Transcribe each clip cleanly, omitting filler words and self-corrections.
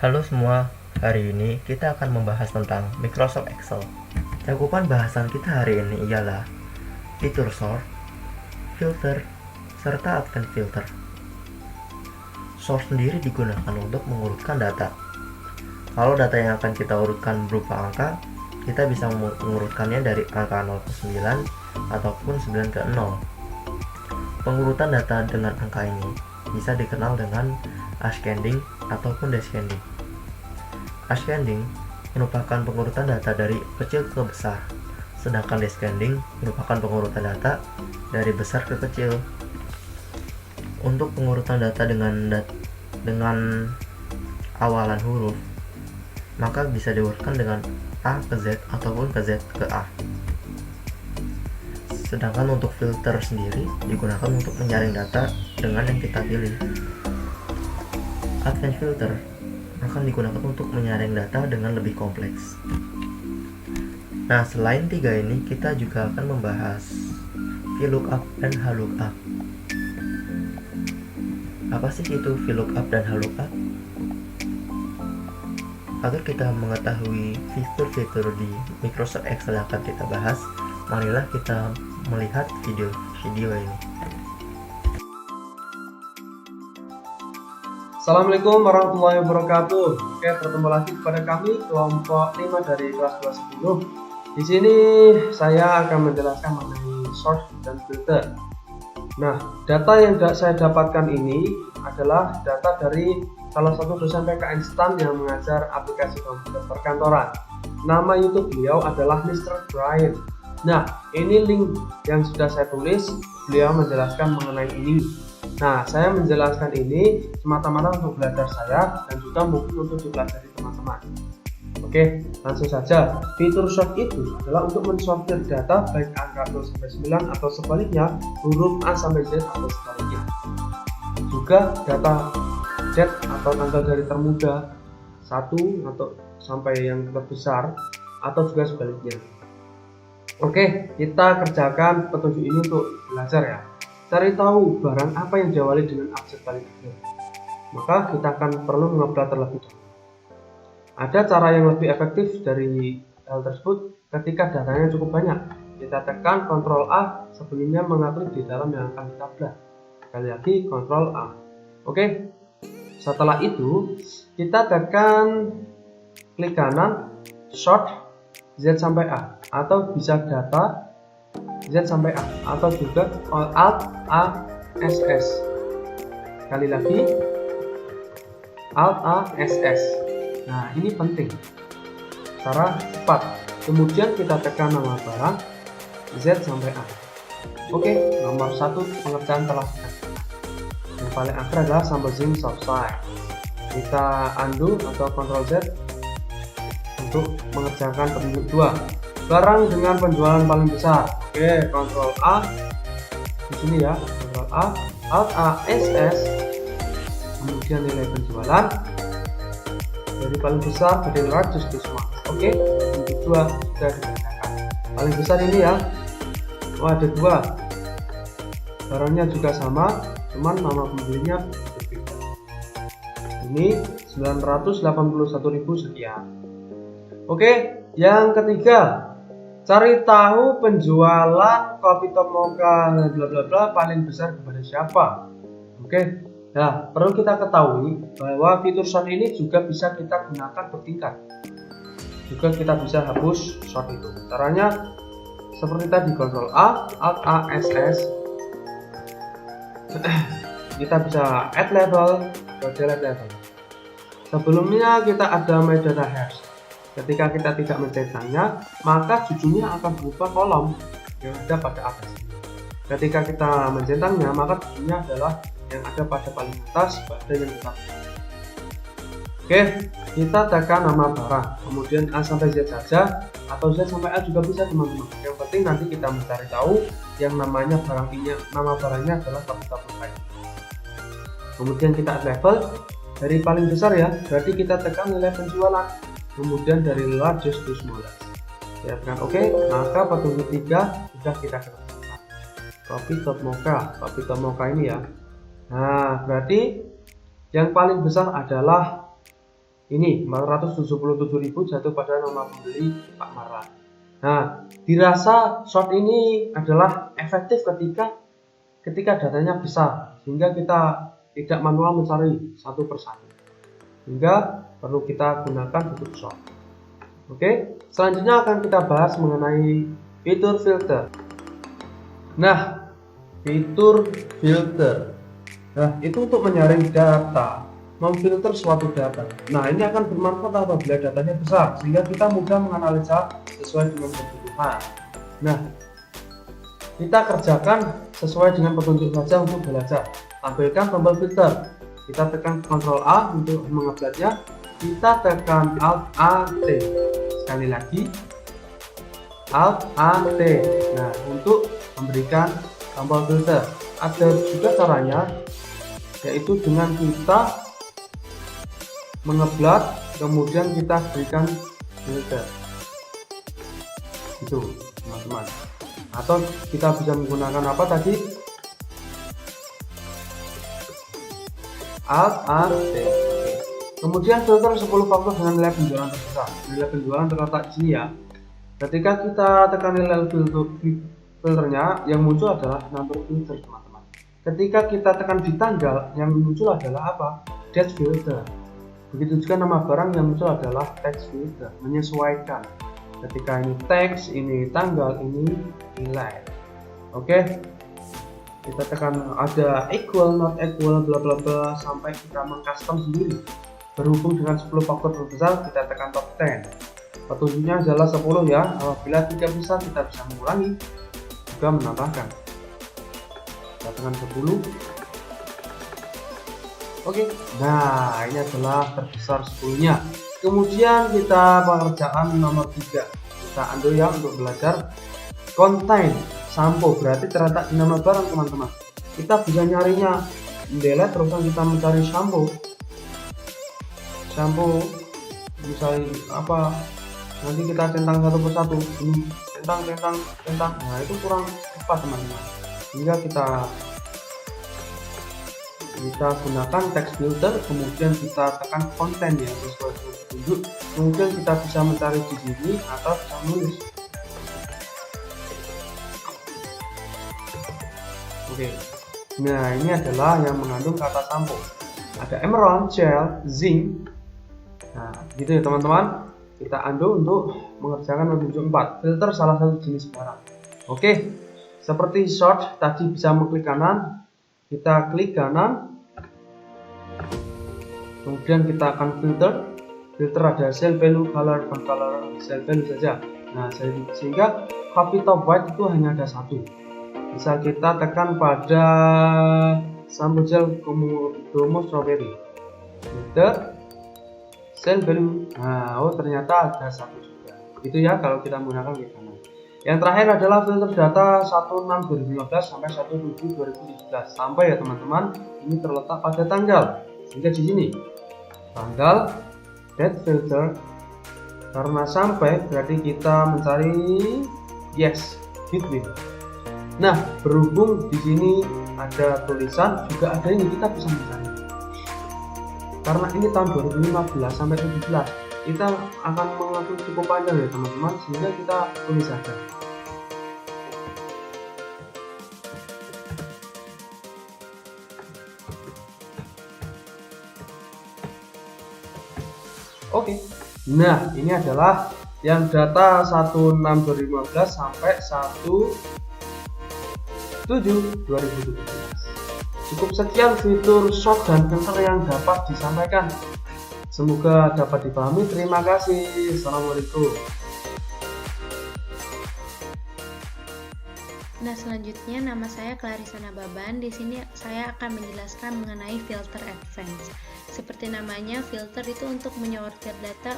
Halo semua, hari ini kita akan membahas tentang Microsoft Excel. Cakupan bahasan kita hari ini ialah fitur sort, filter, serta advanced filter. Sort sendiri digunakan untuk mengurutkan data. Kalau data yang akan kita urutkan berupa angka, kita bisa mengurutkannya dari angka 0 ke 9 ataupun 9 ke 0. Pengurutan data dengan angka ini bisa dikenal dengan ascending ataupun descending. Ascending merupakan pengurutan data dari kecil ke besar, sedangkan descending merupakan pengurutan data dari besar ke kecil. Untuk pengurutan data dengan awalan huruf, maka bisa diurutkan dengan A ke Z ataupun ke Z ke A. Sedangkan untuk filter sendiri digunakan untuk menyaring data dengan yang kita pilih. Advanced filter akan digunakan untuk menyaring data dengan lebih kompleks. Nah, selain tiga ini, kita juga akan membahas VLOOKUP dan HLOOKUP. Apa sih itu VLOOKUP dan HLOOKUP? Agar kita mengetahui fitur-fitur di Microsoft Excel yang akan kita bahas, marilah kita melihat video ini. Assalamualaikum warahmatullahi wabarakatuh. Oke, bertemu lagi kepada kami kelompok 5 dari kelas 210. Di sini saya akan menjelaskan mengenai sort dan filter. Nah, data yang saya dapatkan ini adalah data dari salah satu dosen PK instan yang mengajar aplikasi komputer perkantoran. Nama YouTube beliau adalah Mr. Brian. Nah, ini link yang sudah saya tulis, beliau menjelaskan mengenai ini. Nah, saya menjelaskan ini semata-mata untuk belajar saya dan juga mungkin untuk dipelajari teman-teman. Oke, langsung saja. Fitur sort itu adalah untuk mensortir data baik angka 0 sampai 9 atau sebaliknya, huruf A sampai Z atau sebaliknya. Juga data Z atau tanggal dari termuda 1 atau sampai yang terbesar atau juga sebaliknya. Oke, kita kerjakan petunjuk ini untuk belajar ya. Cari tahu barang apa yang diawali dengan abjad paling akhir. Maka kita akan perlu mengeplot terlebih dahulu. Ada cara yang lebih efektif dari hal tersebut ketika datanya cukup banyak. Kita tekan Ctrl A sebelumnya mengatur di dalam yang akan kita plot. Sekali lagi Ctrl A. Oke. Setelah itu kita tekan klik kanan sort Z sampai A atau bisa data Z sampai A atau juga Alt A SS. Sekali lagi Alt A SS. Nah, ini penting secara cepat. Kemudian kita tekan nama barang Z sampai A. Oke, nomor 1 pengerjaan telah selesai. Yang paling akhir adalah summarizing selesai. Kita undo atau Ctrl Z untuk mengerjakan petunjuk 2. Barang dengan penjualan paling besar. Oke, Ctrl A di sini ya, Ctrl A, Alt A, SS, kemudian nilai penjualan dari paling besar dari largest to small. Oke, petunjuk 2 sudah dikerjakan. Paling besar ini ya, ada 2. Barangnya juga sama, cuman nama pembelinya berbeda. Ini 981.000 sekian. Oke, yang ketiga, cari tahu penjualan kopi Tomoka bla bla bla paling besar kepada siapa. Oke. Nah, perlu kita ketahui bahwa fitur sort ini juga bisa kita gunakan bertingkat. Juga kita bisa hapus sort itu. Caranya seperti tadi, Ctrl A, Alt A, SS. Kita bisa add label atau delete label. Sebelumnya kita ada metadata hash. Ketika kita tidak mencetaknya, maka judulnya akan berupa kolom yang ada pada atas. Ketika kita mencetaknya, maka judulnya adalah yang ada pada paling atas pada yang kita. Oke, kita tekan nama barang, kemudian A sampai Z saja atau Z sampai A juga bisa teman-teman. Yang penting nanti kita mencari tahu yang namanya barang ini, nama barangnya adalah capital price. Kemudian kita add level dari paling besar ya, berarti kita tekan nilai penjualan. Kemudian dari largest to smallest. Ya kan, oke, maka petunjuk 3 sudah kita kerjakan. Kopi Tomoka ini ya. Nah, berarti yang paling besar adalah Ini 477.000 jatuh pada nama pembeli Pak Marwan. Nah, dirasa short ini adalah efektif ketika datanya besar, sehingga kita tidak manual mencari satu persatu, hingga perlu kita gunakan fitur short. Oke, selanjutnya akan kita bahas mengenai fitur filter. Nah, fitur filter. Nah, itu untuk menyaring data, memfilter suatu data. Nah, ini akan bermanfaat apabila datanya besar, sehingga kita mudah menganalisa sesuai dengan kebutuhan. Nah, kita kerjakan sesuai dengan petunjuk saja untuk belajar. Tampilkan tombol filter. Kita tekan Ctrl A untuk mengupdate-nya. Kita tekan Alt A T. Sekali lagi, Alt A T. Nah, untuk memberikan tombol filter. Ada juga caranya, yaitu dengan kita mengeblat, kemudian kita berikan filter. Itu, teman-teman. Atau kita bisa menggunakan apa tadi? Alt A T. Kemudian filter 10 faktor dengan nilai penjualan terbesar. Nilai penjualan terletak di sini ya. Ketika kita tekan nilai filternya, yang muncul adalah number filter, teman-teman. Ketika kita tekan di tanggal, yang muncul adalah apa? Date filter. Begitu juga nama barang yang muncul adalah text filter, menyesuaikan. Ketika ini teks, ini tanggal, ini nilai. Oke, kita tekan ada equal, not equal, bla bla bla, sampai kita mengcustom sendiri. Berhubung dengan 10 faktor terbesar, kita tekan top 10. Petunjuknya adalah 10 ya. Apabila tidak bisa, kita bisa mengurangi juga menambahkan. Kita tekan 10. Oke, nah ini adalah terbesar 10-nya. Kemudian kita pekerjaan nomor 3. Kita undo ya untuk belajar. Contain sampo berarti terletak di nama barang, teman-teman. Kita bisa nyarinya delete, terus kita mencari sampo misalnya apa, nanti kita centang satu persatu, ini centang. Nah, itu kurang tepat, teman-teman. Hingga kita gunakan text filter, kemudian kita tekan konten ya sesuai dengan petunjuk. Kemudian kita bisa mencari di sini atau bisa menulis. Oke. Nah, ini adalah yang mengandung kata sampo. Ada emerald, gel, zinc. Nah, gitu ya teman-teman. Kita undo untuk mengerjakan petunjuk 4. Filter salah satu jenis barang. Oke. Seperti short tadi bisa mengklik kanan. Kita klik kanan. Kemudian kita akan filter. Filter ada cell value, color, font color, cell value saja. Nah, sehingga copy top white itu hanya ada satu. Bisa kita tekan pada sampo gel Komodo strawberry. Filter, cell value. Nah, oh ternyata ada satu juga. Itu ya kalau kita menggunakan klik kanan. Yang terakhir adalah filter data 16/2015 sampai 17/2017. Sampai ya teman-teman, ini terletak pada tanggal. Sehingga di sini tanggal, date filter, karena sampai berarti kita mencari yes, between. Nah, berhubung di sini ada tulisan, juga ada ini, kita bisa mencari. Karena ini tahun 2015 sampai 17, kita akan mengatur cukup panjang ya teman-teman, sehingga kita tulis saja. Oke. Nah, ini adalah yang data 16/2015 sampai 1/7/2017. Cukup sekian fitur short dan filter yang dapat disampaikan. Semoga dapat dipahami. Terima kasih. Assalamualaikum. Nah, selanjutnya nama saya Clarissa Nababan. Di sini saya akan menjelaskan mengenai filter advance. Seperti namanya, filter itu untuk menyortir data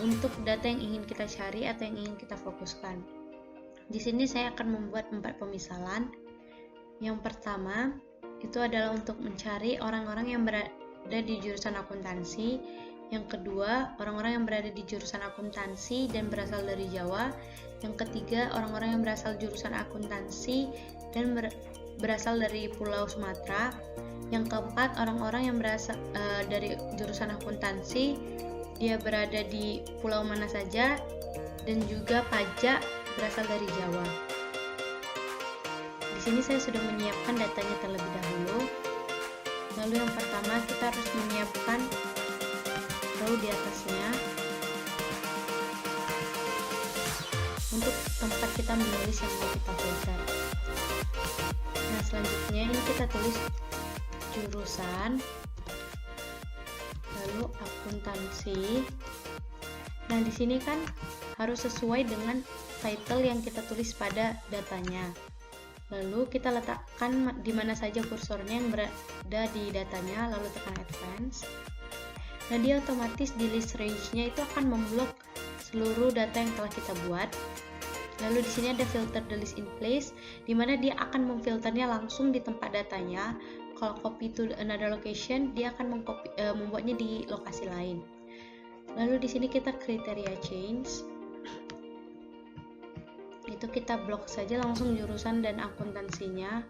untuk data yang ingin kita cari atau yang ingin kita fokuskan. Di sini saya akan membuat 4 pemisalan. Yang pertama, itu adalah untuk mencari orang-orang yang berada di jurusan akuntansi. Yang kedua, orang-orang yang berada di jurusan akuntansi dan berasal dari Jawa. Yang ketiga, orang-orang yang berasal jurusan akuntansi dan berasal dari Pulau Sumatera. Yang keempat, orang-orang yang berasal dari jurusan akuntansi, dia berada di pulau mana saja, dan juga pajak berasal dari Jawa. Di sini saya sudah menyiapkan datanya terlebih dahulu. Lalu yang pertama kita harus menyiapkan row di atasnya untuk tempat kita menulis yang mau kita filter. Nah, selanjutnya ini kita tulis jurusan, lalu akuntansi. Nah, di sini kan harus sesuai dengan title yang kita tulis pada datanya. Lalu kita letakkan di mana saja kursornya yang berada di datanya, lalu tekan advance. Nah, dia otomatis di list range-nya itu akan memblok seluruh data yang telah kita buat. Lalu di sini ada filter the list in place, di mana dia akan memfilternya langsung di tempat datanya. Kalau copy to another location, dia akan membuatnya di lokasi lain. Lalu di sini kita kriteria change. Itu kita blok saja langsung jurusan dan akuntansinya.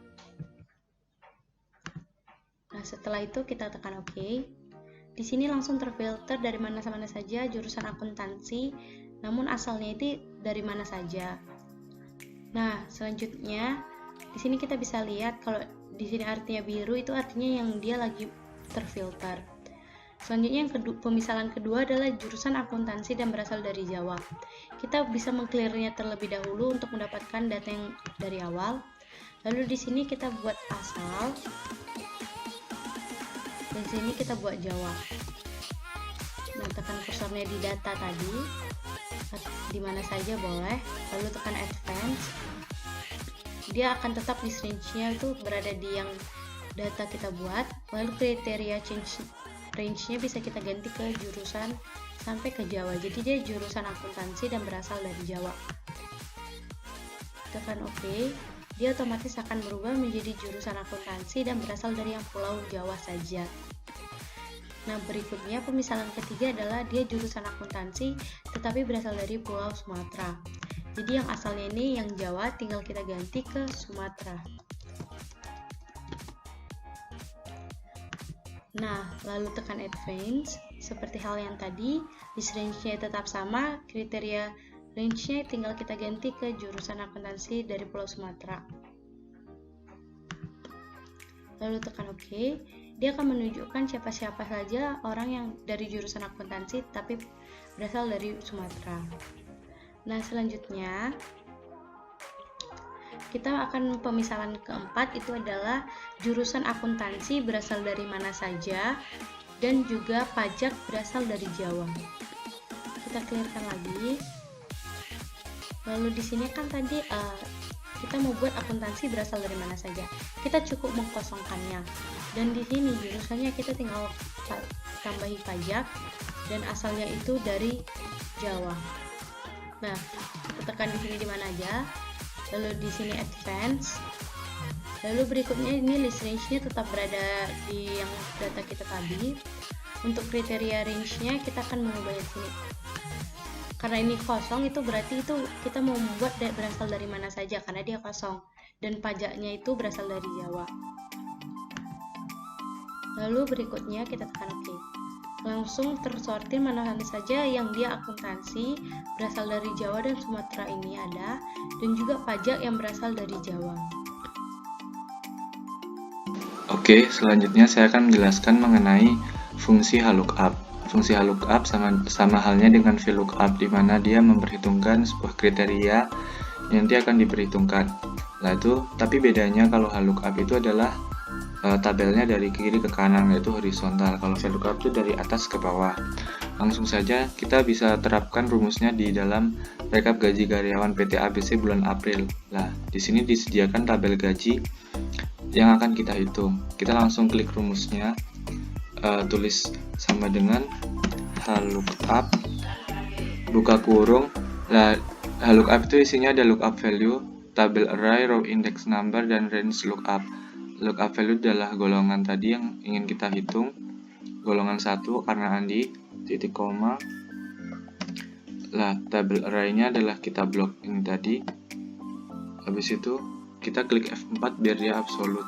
Nah, setelah itu kita tekan OK. Di sini langsung terfilter dari mana-mana saja jurusan akuntansi, namun asalnya itu dari mana saja. Nah, selanjutnya di sini kita bisa lihat kalau di sini artinya biru itu artinya yang dia lagi terfilter. Selanjutnya yang pemisalan kedua adalah jurusan akuntansi dan berasal dari Jawa. Kita bisa mengclearnya terlebih dahulu untuk mendapatkan data yang dari awal. Lalu di sini kita buat asal. Di sini kita buat Jawa. Nah, tekan kursornya di data tadi, di mana saja boleh. Lalu tekan advance. Dia akan tetap di range-nya itu berada di yang data kita buat. Lalu kriteria change range-nya bisa kita ganti ke jurusan sampai ke Jawa. Jadi dia jurusan akuntansi dan berasal dari Jawa. Tekan OK. Dia otomatis akan berubah menjadi jurusan akuntansi dan berasal dari yang Pulau Jawa saja. Nah, berikutnya pemisalan ketiga adalah dia jurusan akuntansi tetapi berasal dari Pulau Sumatera. Jadi yang asalnya ini yang Jawa tinggal kita ganti ke Sumatera. Nah, lalu tekan advance. Seperti hal yang tadi, list range-nya tetap sama, kriteria range-nya tinggal kita ganti ke jurusan akuntansi dari Pulau Sumatera. Lalu tekan OK. Dia akan menunjukkan siapa-siapa saja orang yang dari jurusan akuntansi tapi berasal dari Sumatera. Nah, selanjutnya kita akan pemisalan keempat, itu adalah jurusan akuntansi berasal dari mana saja dan juga pajak berasal dari Jawa. Kita clearkan lagi. Lalu di sini kan tadi kita mau buat akuntansi berasal dari mana saja. Kita cukup mengkosongkannya. Dan di sini jurusannya kita tinggal tambahi pajak dan asalnya itu dari Jawa. Nah, kita tekan di sini di mana aja. Lalu di sini advance. Lalu berikutnya ini list range-nya tetap berada di yang data kita tadi. Untuk kriteria range-nya kita akan mengubahnya di sini. Karena ini kosong, itu berarti itu kita mau membuat berasal dari mana saja karena dia kosong dan pajaknya itu berasal dari Jawa. Lalu berikutnya kita tekan OK. Langsung tersortir mana saja yang dia akuntansi berasal dari Jawa dan Sumatera ini ada, dan juga pajak yang berasal dari Jawa. Oke, selanjutnya saya akan menjelaskan mengenai fungsi lookup. Fungsi lookup sama halnya dengan VLOOKUP, di mana dia memperhitungkan sebuah kriteria yang nanti akan diperhitungkan. Tapi bedanya kalau lookup itu adalah tabelnya dari kiri ke kanan, yaitu horizontal. Kalau VLOOKUP itu dari atas ke bawah. Langsung saja kita bisa terapkan rumusnya di dalam rekap gaji karyawan PT ABC bulan April. Nah, di sini disediakan tabel gaji yang akan kita hitung. Kita langsung klik rumusnya, tulis sama dengan lookup, buka kurung. Nah, lookup itu isinya ada lookup value, tabel array, row index number, dan range lookup. Lookup value adalah golongan tadi yang ingin kita hitung. Golongan 1 karena Andi, titik koma. Lah, tabel array-nya adalah kita blok ini tadi. Habis itu kita klik F4 biar dia absolut.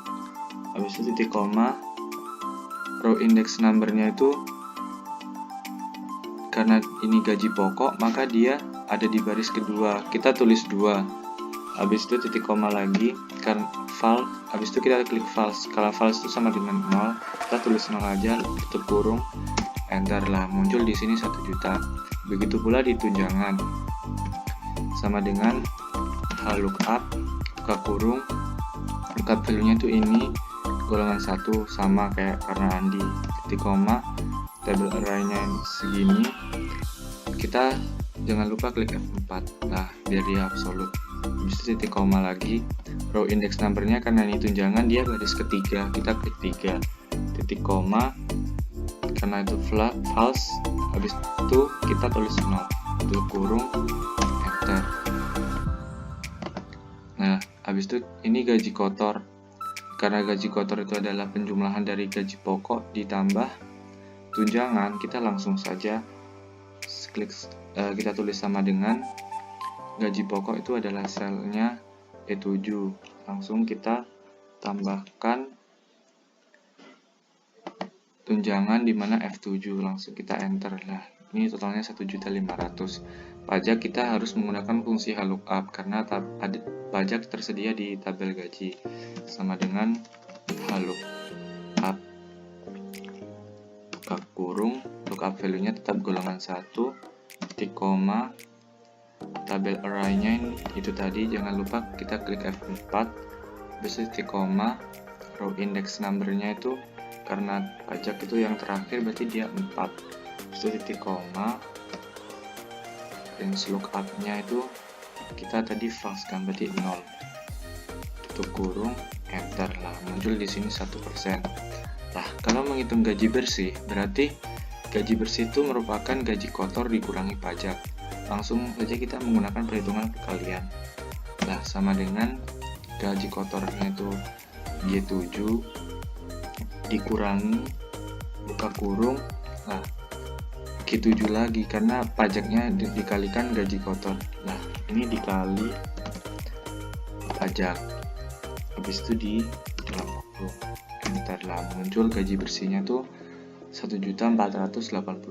Habis itu titik koma, row index numbernya itu karena ini gaji pokok maka dia ada di baris kedua, kita tulis 2. Habis itu titik koma lagi, karena false, habis itu kita klik false. Kalau false itu sama dengan 0, kita tulis 0 aja, tutup kurung, enter lah, muncul di sini 1 juta. Begitu pula di tunjangan, sama dengan lookup, buka kurung, lookup value-nya itu ini golongan 1, sama kayak karena Andi, titik koma, table array-nya segini, kita jangan lupa klik F4 lah biar dia absolut. Habis itu titik koma lagi, row index number-nya karena ini tunjangan dia baris ketiga, kita klik 3, titik koma, karena itu false, habis itu kita tulis 0, tutup kurung, enter. Nah, habis itu ini gaji kotor. Karena gaji kotor itu adalah penjumlahan dari gaji pokok ditambah tunjangan, kita langsung saja klik, kita tulis sama dengan gaji pokok itu adalah selnya E7. Langsung kita tambahkan tunjangan di mana F7, langsung kita enter lah. Ini totalnya 1.500.000. Pajak kita harus menggunakan fungsi lookup karena pajak tersedia di tabel gaji, sama dengan lookup, buka kurung, lookup value-nya tetap golongan 1, titik koma, tabel array-nya itu tadi, jangan lupa kita klik F4, habis itu titik koma, row index number-nya itu karena pajak itu yang terakhir berarti dia 4, habis itu titik koma, range lookup-nya itu kita tadi false kan, berarti 0, tutup kurung, enter lah, muncul di sini 1%. Nah, kalau menghitung gaji bersih, berarti gaji bersih itu merupakan gaji kotor dikurangi pajak. Langsung saja kita menggunakan perhitungan perkalian. Nah, sama dengan gaji kotornya itu G7 dikurangi, buka kurung, nah G7 lagi karena pajaknya dikalikan gaji kotor. Nah, ini dikali pajak. Habis itu di dalam kurung, enter lah, muncul gaji bersihnya tuh 1.485.000.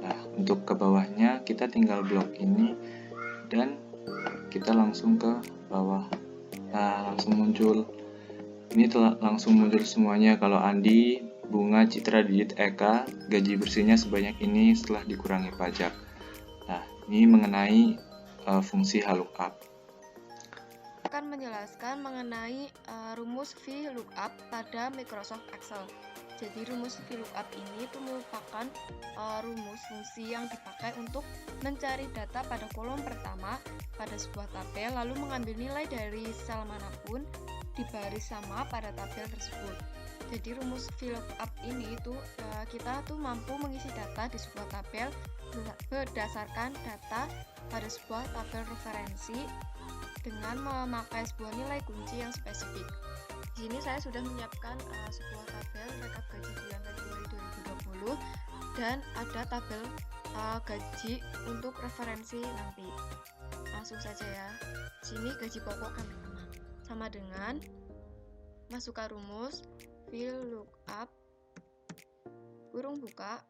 Nah, untuk ke bawahnya kita tinggal blok ini dan kita langsung ke bawah. Nah, langsung muncul. Ini telah langsung muncul semuanya. Kalau Andi, Bunga, Citra, Didit, Eka, gaji bersihnya sebanyak ini setelah dikurangi pajak. Nah, ini mengenai fungsi lookup. Akan menjelaskan mengenai rumus VLOOKUP pada Microsoft Excel. Jadi rumus VLOOKUP ini itu merupakan rumus fungsi yang dipakai untuk mencari data pada kolom pertama pada sebuah tabel, lalu mengambil nilai dari sel manapun di baris sama pada tabel tersebut. Jadi rumus VLOOKUP ini itu kita tuh mampu mengisi data di sebuah tabel berdasarkan data pada sebuah tabel referensi dengan memakai sebuah nilai kunci yang spesifik. Di sini saya sudah menyiapkan sebuah tabel rekap gaji bulan Februari 2020 dan ada tabel gaji untuk referensi nanti. Langsung saja ya. Sini gaji pokok kami sama dengan masukkan rumus VLOOKUP kurung buka,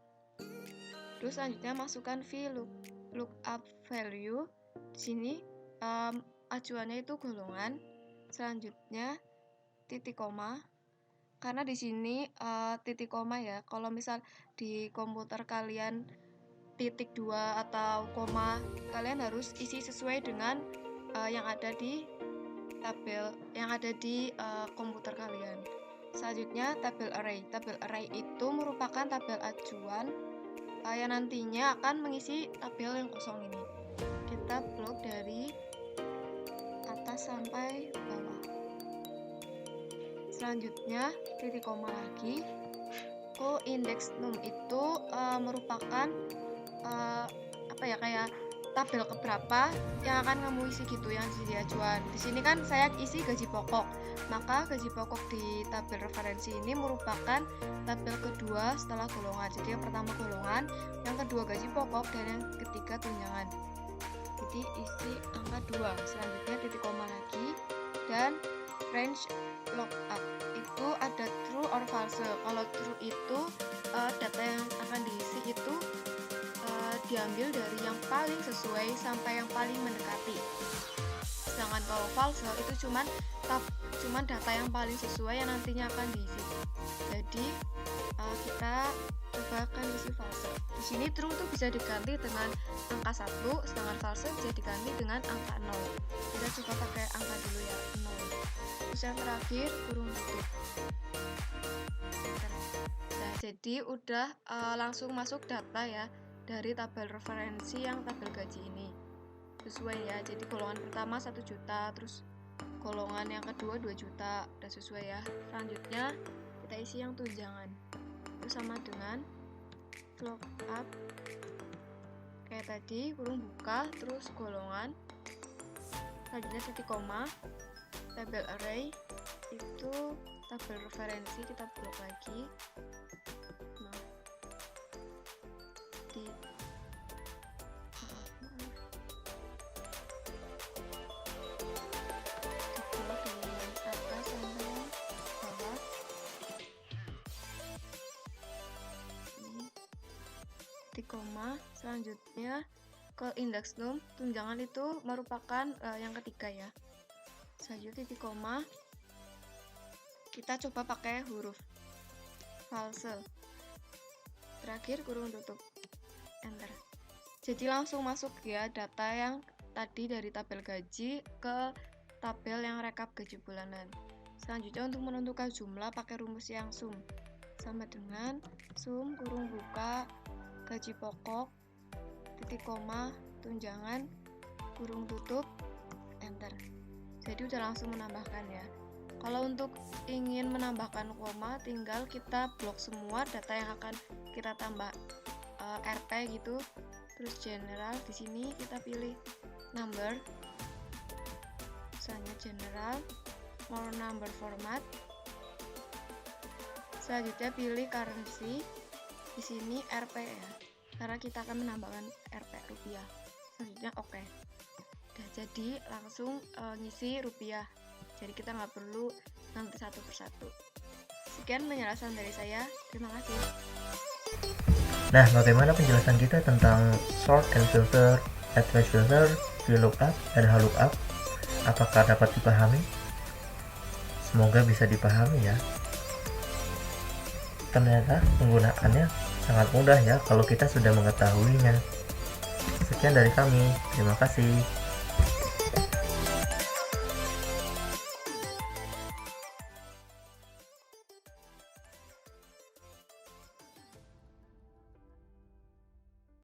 terus selanjutnya masukkan VLOOKUP value. Di sini acuannya itu golongan, selanjutnya titik koma, karena di sini titik koma ya, kalau misal di komputer kalian titik 2 atau koma, kalian harus isi sesuai dengan yang ada di tabel yang ada di komputer kalian. Selanjutnya tabel array. Tabel array itu merupakan tabel acuan yang nantinya akan mengisi tabel yang kosong ini. Kita blok dari atas sampai bawah. Selanjutnya titik koma lagi. Index num itu merupakan kayak tabel keberapa yang akan kamu isi gitu, yang di acuan. Di sini kan saya isi gaji pokok, maka gaji pokok di tabel referensi ini merupakan tabel kedua setelah golongan. Jadi yang pertama golongan, yang kedua gaji pokok, dan yang ketiga tunjangan. Jadi isi angka 2. Selanjutnya titik koma lagi, Dan range lookup itu ada true or false. Kalau true itu data yang akan diisi itu diambil dari yang paling sesuai sampai yang paling mendekati. Sedangkan kalau false itu cuman data yang paling sesuai yang nantinya akan diisi. Jadi kita coba akan isi false. Di sini true itu bisa diganti dengan angka 1, sedangkan false bisa diganti dengan angka 0. Kita coba pakai angka dulu ya, 0. Terus yang terakhir kurung tutup. Nah, jadi udah langsung masuk data ya dari tabel referensi yang tabel gaji ini. Sesuai ya, jadi golongan pertama 1 juta, terus golongan yang kedua 2 juta, udah sesuai ya. Selanjutnya kita isi yang tunjangan. Itu sama dengan lookup kayak tadi, kurung buka, terus golongan, selanjutnya titik koma, tabel array, itu tabel referensi kita blok lagi. Nah, di diblok dari atas sampai bawah. Titik koma, selanjutnya ke indeks num. Tunjangan itu merupakan yang ketiga ya. Selanjutnya titik koma, kita coba pakai huruf false. Terakhir kurung tutup, enter. Jadi langsung masuk ya data yang tadi dari tabel gaji ke tabel yang rekap gaji bulanan. Selanjutnya untuk menentukan jumlah pakai rumus yang sum, sama dengan sum kurung buka gaji pokok titik koma tunjangan kurung tutup, enter. Jadi udah langsung menambahkan ya. Kalau untuk ingin menambahkan koma, tinggal kita blok semua data yang akan kita tambah RP gitu. Terus general, di sini kita pilih number, misalnya general, more number format. Selanjutnya pilih currency, di sini RP ya, karena kita akan menambahkan RP rupiah. Selanjutnya oke. Udah jadi langsung ngisi rupiah. Jadi kita nggak perlu nanti satu persatu. Sekian penjelasan dari saya. Terima kasih. Nah, bagaimana penjelasan kita tentang sort and filter, advanced filter, VLOOKUP, dan HLOOKUP? Apakah dapat dipahami? Semoga bisa dipahami ya. Ternyata penggunaannya sangat mudah ya kalau kita sudah mengetahuinya. Sekian dari kami. Terima kasih.